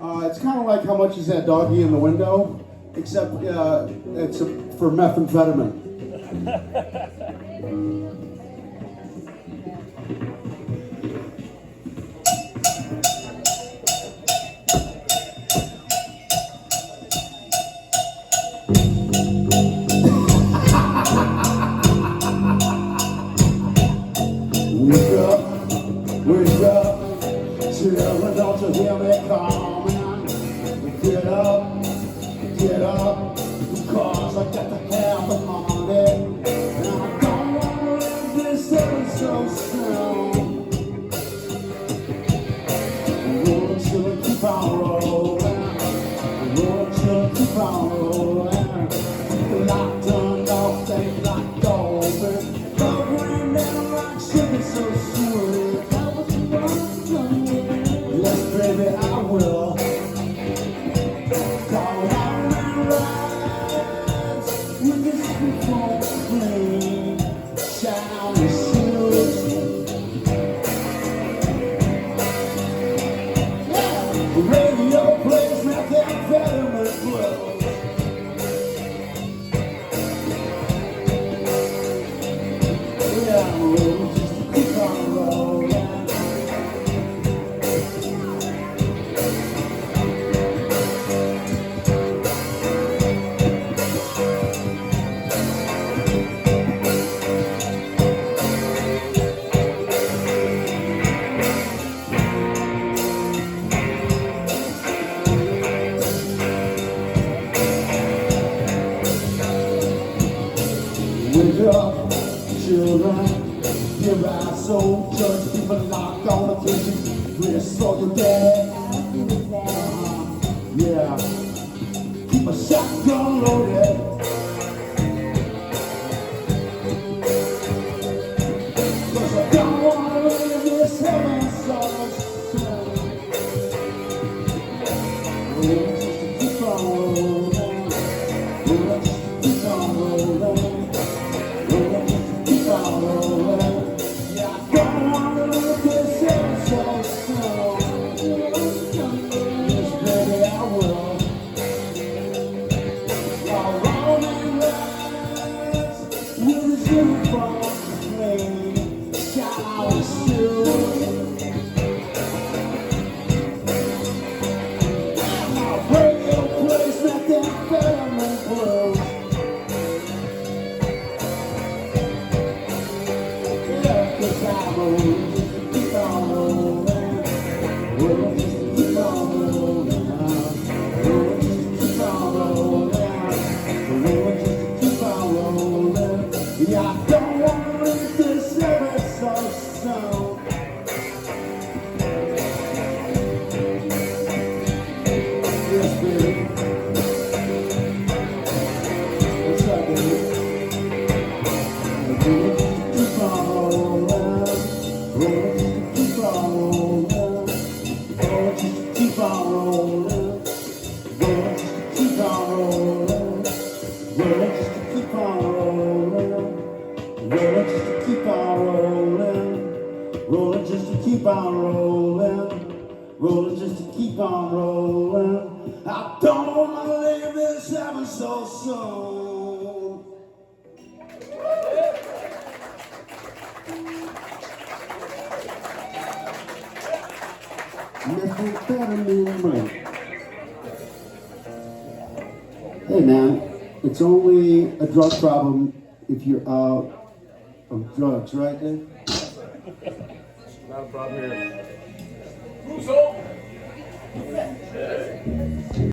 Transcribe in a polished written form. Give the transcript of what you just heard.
It's kind of like how much is that doggy in the window, except it's for methamphetamine. Wake up, children, don't you hear me coming? Get up, because I got to have the money. And I don't want to live this ever so soon. I'm rolling till I keep on rolling. I'm rolling till I keep on rolling. Locked on, off, they locked open. Love rain down like sugar so sweet. Yes, baby, I will. Go on and rise with this reform flame. Shine the shoes. Yeah, the radio plays methamphetamine blues. Yeah, I'm rolling just to keep on rolling. Wake up, children, your eyes so judge, people locked on the kitchen, we're so your dad. Yeah, keep a shotgun loaded. Cause I don't wanna live this heaven so soon. Rolling just to keep on rolling. Rolling just to keep on rolling. Yeah, I don't want to live this ever so soon. Yes, baby. What's up, baby? Keep on rolling. Rolling just to keep on rolling. Rolling just to keep on rolling. Rolling just to keep on rolling. Rolling just to keep on rolling. Rolling just to keep on rolling. Rolling just to keep on rolling. Rolling just to keep on rolling. I don't want to live this ever so soon. Methamphetamine. Hey man, it's only a drug problem if you're out of drugs, right, Dave? Not a problem here. Who's